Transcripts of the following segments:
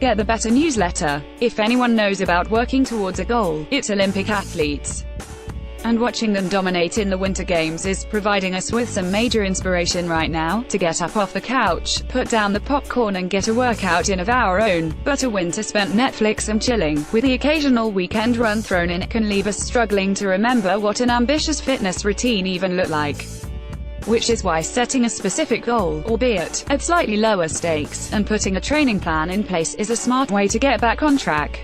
Get the Better newsletter. If anyone knows about working towards a goal, it's Olympic athletes. And watching them dominate in the Winter Games is providing us with some major inspiration right now, to get up off the couch, put down the popcorn and get a workout in of our own. But a winter spent Netflix and chilling, with the occasional weekend run thrown in, it can leave us struggling to remember what an ambitious fitness routine even looked like. Which is why setting a specific goal, albeit at slightly lower stakes, and putting a training plan in place is a smart way to get back on track.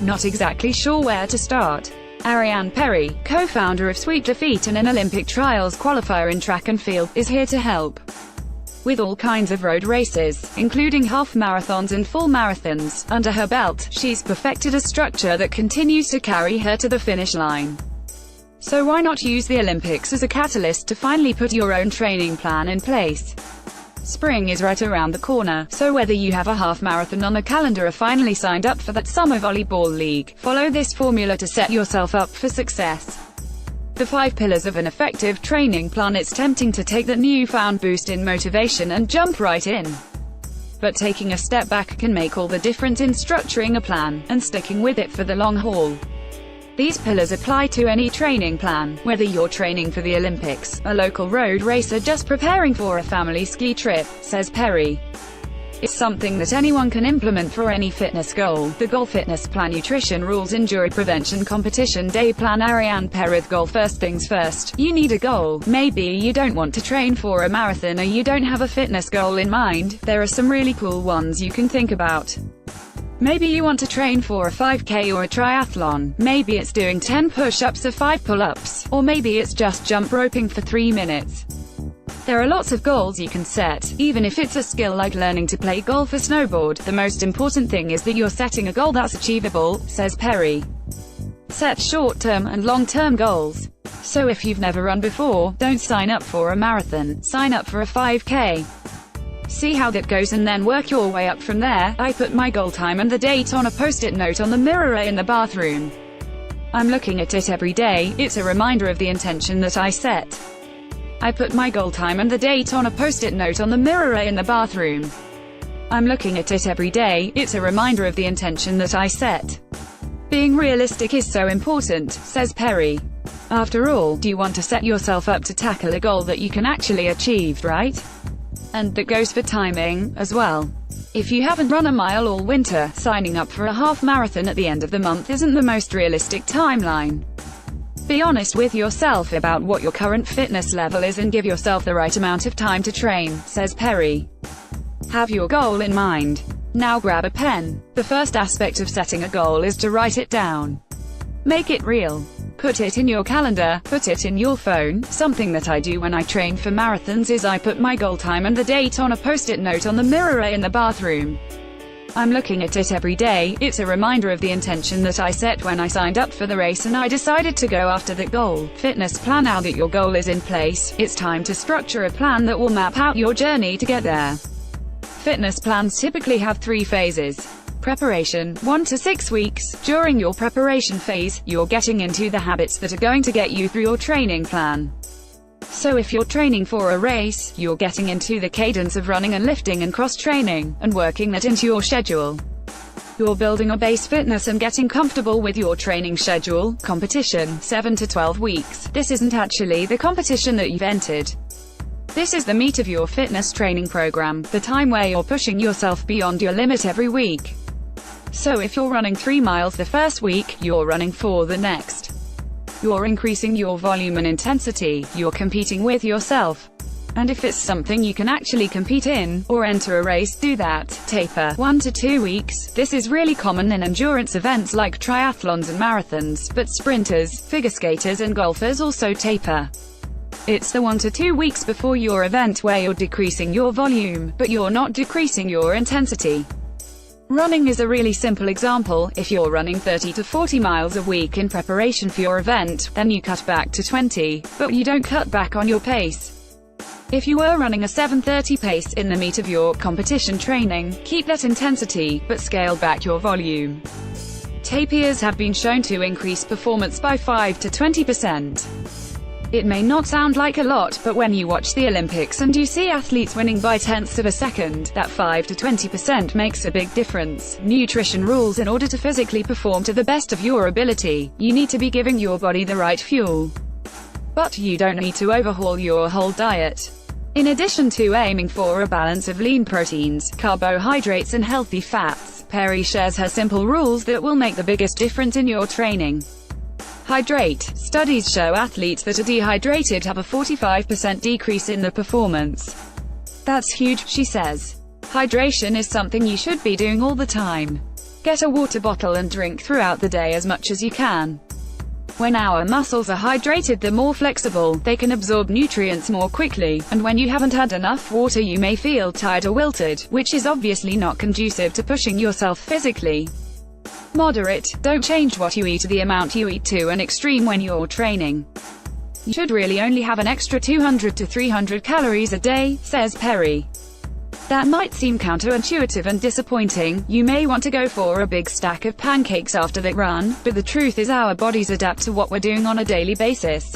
Not exactly sure where to start? Ariane Perry, co-founder of Sweet Defeat and an Olympic trials qualifier in track and field, is here to help. With all kinds of road races, including half marathons and full marathons, under her belt, she's perfected a structure that continues to carry her to the finish line. So why not use the Olympics as a catalyst to finally put your own training plan in place? Spring is right around the corner, so whether you have a half marathon on the calendar or finally signed up for that summer volleyball league, follow this formula to set yourself up for success. The 5 pillars of an effective training plan. It's tempting to take that newfound boost in motivation and jump right in. But taking a step back can make all the difference in structuring a plan, and sticking with it for the long haul. These pillars apply to any training plan, whether you're training for the Olympics, a local road race, or just preparing for a family ski trip, says Perry. It's something that anyone can implement for any fitness goal. The goal: fitness plan, nutrition rules, injury prevention, competition day plan. Ariane Perry. Goal. First things first, you need a goal. Maybe you don't want to train for a marathon, or you don't have a fitness goal in mind. There are some really cool ones you can think about. Maybe you want to train for a 5K or a triathlon. Maybe it's doing 10 push-ups or 5 pull-ups. Or maybe it's just jump roping for 3 minutes. There are lots of goals you can set, even if it's a skill like learning to play golf or snowboard. The most important thing is that you're setting a goal that's achievable, says Perry. Set short-term and long-term goals. So if you've never run before, don't sign up for a marathon, sign up for a 5K. See how that goes and then work your way up from there. I put my goal time and the date on a post-it note on the mirror in the bathroom. I'm looking at it every day, it's a reminder of the intention that I set. I put my goal time and the date on a post-it note on the mirror in the bathroom. I'm looking at it every day, it's a reminder of the intention that I set. Being realistic is so important, says Perry. After all, do you want to set yourself up to tackle a goal that you can actually achieve, right? And that goes for timing, as well. If you haven't run a mile all winter, signing up for a half marathon at the end of the month isn't the most realistic timeline. Be honest with yourself about what your current fitness level is and give yourself the right amount of time to train, says Perry. Have your goal in mind. Now grab a pen. The first aspect of setting a goal is to write it down. Make it real. Put it in your calendar, put it in your phone. Something that I do when I train for marathons is I put my goal time and the date on a post-it note on the mirror in the bathroom. I'm looking at it every day, it's a reminder of the intention that I set when I signed up for the race and I decided to go after that goal. Fitness plan. Now that your goal is in place, it's time to structure a plan that will map out your journey to get there. Fitness plans typically have 3 phases. Preparation, 1 to 6 weeks. During your preparation phase, you're getting into the habits that are going to get you through your training plan. So if you're training for a race, you're getting into the cadence of running and lifting and cross-training, and working that into your schedule. You're building a base fitness and getting comfortable with your training schedule. Competition, 7 to 12 weeks. This isn't actually the competition that you've entered. This is the meat of your fitness training program, the time where you're pushing yourself beyond your limit every week. So if you're running 3 miles the first week, you're running 4 the next. You're increasing your volume and intensity, you're competing with yourself. And if it's something you can actually compete in, or enter a race, do that. Taper, 1 to 2 weeks. This is really common in endurance events like triathlons and marathons, but sprinters, figure skaters and golfers also taper. It's the 1 to 2 weeks before your event where you're decreasing your volume, but you're not decreasing your intensity. Running is a really simple example. If you're running 30 to 40 miles a week in preparation for your event, then you cut back to 20, but you don't cut back on your pace. If you were running a 7:30 pace in the meat of your competition training, keep that intensity, but scale back your volume. Tapirs have been shown to increase performance by 5 to 20%. It may not sound like a lot, but when you watch the Olympics and you see athletes winning by tenths of a second, that 5 to 20% makes a big difference. Nutrition rules: in order to physically perform to the best of your ability, you need to be giving your body the right fuel. But you don't need to overhaul your whole diet. In addition to aiming for a balance of lean proteins, carbohydrates and healthy fats, Perry shares her simple rules that will make the biggest difference in your training. Hydrate. Studies show athletes that are dehydrated have a 45% decrease in their performance. That's huge, she says. Hydration is something you should be doing all the time. Get a water bottle and drink throughout the day as much as you can. When our muscles are hydrated, they're more flexible, they can absorb nutrients more quickly, and when you haven't had enough water you may feel tired or wilted, which is obviously not conducive to pushing yourself physically. Moderate. Don't change what you eat or the amount you eat to an extreme when you're training. You should really only have an extra 200 to 300 calories a day, says Perry. That might seem counterintuitive and disappointing. You may want to go for a big stack of pancakes after that run, but the truth is our bodies adapt to what we're doing on a daily basis.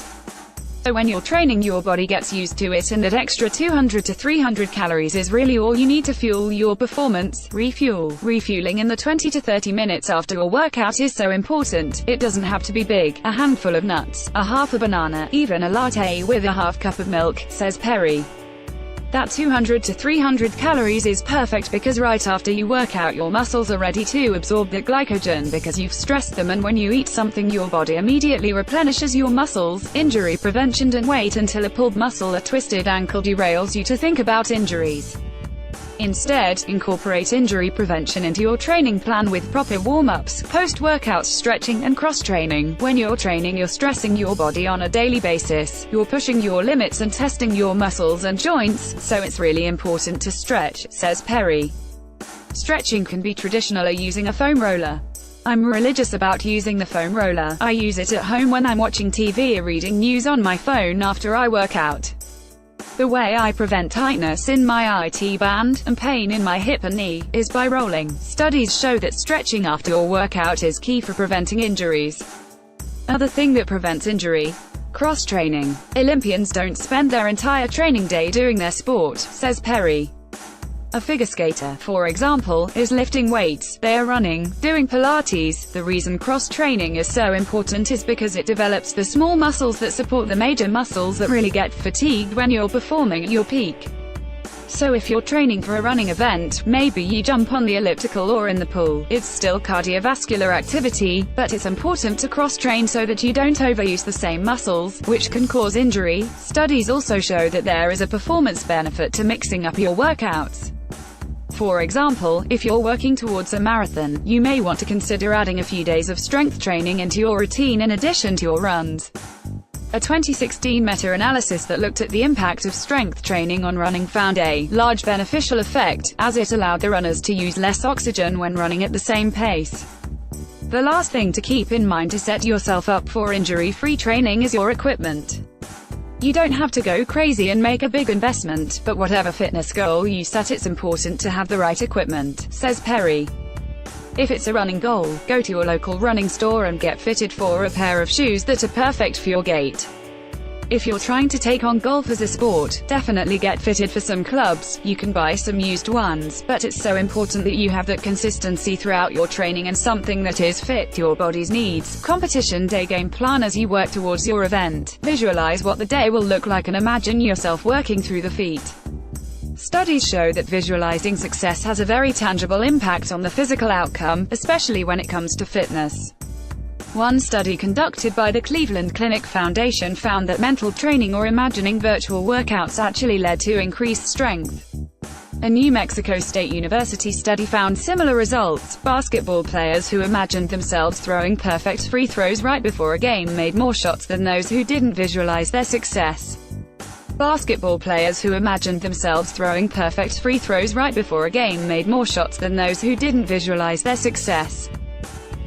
So when you're training, your body gets used to it, and that extra 200 to 300 calories is really all you need to fuel your performance. Refuel. Refueling in the 20 to 30 minutes after a workout is so important. It doesn't have to be big: a handful of nuts, a half a banana, even a latte with a half cup of milk, says Perry. That 200 to 300 calories is perfect because right after you work out, your muscles are ready to absorb the glycogen because you've stressed them, and when you eat something, your body immediately replenishes your muscles. Injury prevention: don't wait until a pulled muscle or twisted ankle derails you to think about injuries. Instead, incorporate injury prevention into your training plan with proper warm-ups, post-workout stretching, and cross-training. When you're training, you're stressing your body on a daily basis. You're pushing your limits and testing your muscles and joints, so it's really important to stretch, says Perry. Stretching can be traditional or using a foam roller. I'm religious about using the foam roller. I use it at home when I'm watching TV or reading news on my phone after I work out. The way I prevent tightness in my IT band, and pain in my hip and knee, is by rolling. Studies show that stretching after your workout is key for preventing injuries. Another thing that prevents injury: cross-training. Olympians don't spend their entire training day doing their sport, says Perry. A figure skater, for example, is lifting weights, they are running, doing Pilates. The reason cross-training is so important is because it develops the small muscles that support the major muscles that really get fatigued when you're performing at your peak. So if you're training for a running event, maybe you jump on the elliptical or in the pool. It's still cardiovascular activity, but it's important to cross-train so that you don't overuse the same muscles, which can cause injury. Studies also show that there is a performance benefit to mixing up your workouts. For example, if you're working towards a marathon, you may want to consider adding a few days of strength training into your routine in addition to your runs. A 2016 meta-analysis that looked at the impact of strength training on running found a large beneficial effect, as it allowed the runners to use less oxygen when running at the same pace. The last thing to keep in mind to set yourself up for injury-free training is your equipment. You don't have to go crazy and make a big investment, but whatever fitness goal you set, it's important to have the right equipment, says Perry. If it's a running goal, go to your local running store and get fitted for a pair of shoes that are perfect for your gait. If you're trying to take on golf as a sport, definitely get fitted for some clubs. You can buy some used ones, but it's so important that you have that consistency throughout your training and something that is fit to your body's needs. Competition day: game plan as you work towards your event. Visualize what the day will look like and imagine yourself working through the feat. Studies show that visualizing success has a very tangible impact on the physical outcome, especially when it comes to fitness. One study conducted by the Cleveland Clinic Foundation found that mental training or imagining virtual workouts actually led to increased strength. A New Mexico State University study found similar results. Basketball players who imagined themselves throwing perfect free throws right before a game made more shots than those who didn't visualize their success. Basketball players who imagined themselves throwing perfect free throws right before a game made more shots than those who didn't visualize their success.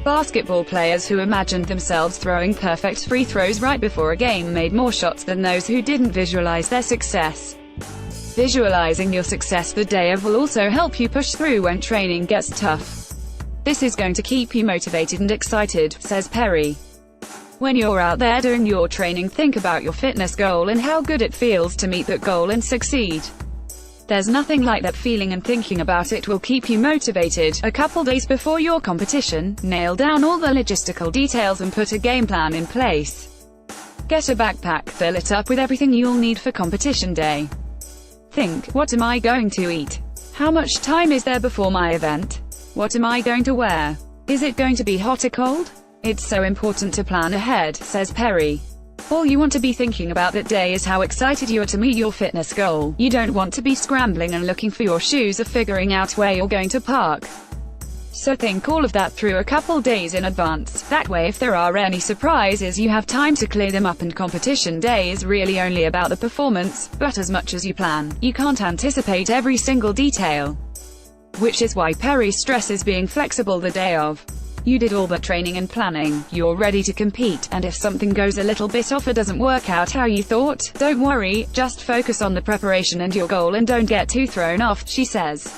Basketball players who imagined themselves throwing perfect free throws right before a game made more shots than those who didn't visualize their success. Visualizing your success the day of will also help you push through when training gets tough. This is going to keep you motivated and excited, says Perry. When you're out there doing your training, think about your fitness goal and how good it feels to meet that goal and succeed. There's nothing like that feeling, and thinking about it will keep you motivated. A couple days before your competition, nail down all the logistical details and put a game plan in place. Get a backpack, fill it up with everything you'll need for competition day. Think, what am I going to eat? How much time is there before my event? What am I going to wear? Is it going to be hot or cold? It's so important to plan ahead, says Perry. All you want to be thinking about that day is how excited you are to meet your fitness goal. You don't want to be scrambling and looking for your shoes or figuring out where you're going to park. So think all of that through a couple days in advance. That way, if there are any surprises, you have time to clear them up, and competition day is really only about the performance, but as much as you plan, you can't anticipate every single detail. Which is why Perry stresses being flexible the day of. You did all the training and planning, you're ready to compete, and if something goes a little bit off or doesn't work out how you thought, don't worry, just focus on the preparation and your goal and don't get too thrown off, she says.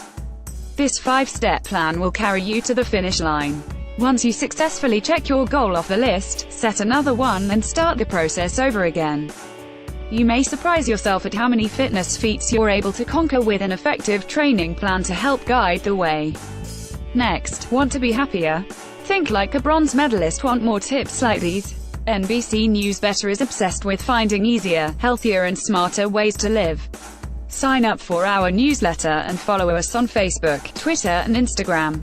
This 5-step plan will carry you to the finish line. Once you successfully check your goal off the list, set another one and start the process over again. You may surprise yourself at how many fitness feats you're able to conquer with an effective training plan to help guide the way. Next, want to be happier? Think like a bronze medalist. Want more tips like these? NBC News Better is obsessed with finding easier, healthier and smarter ways to live. Sign up for our newsletter and follow us on Facebook, Twitter and Instagram.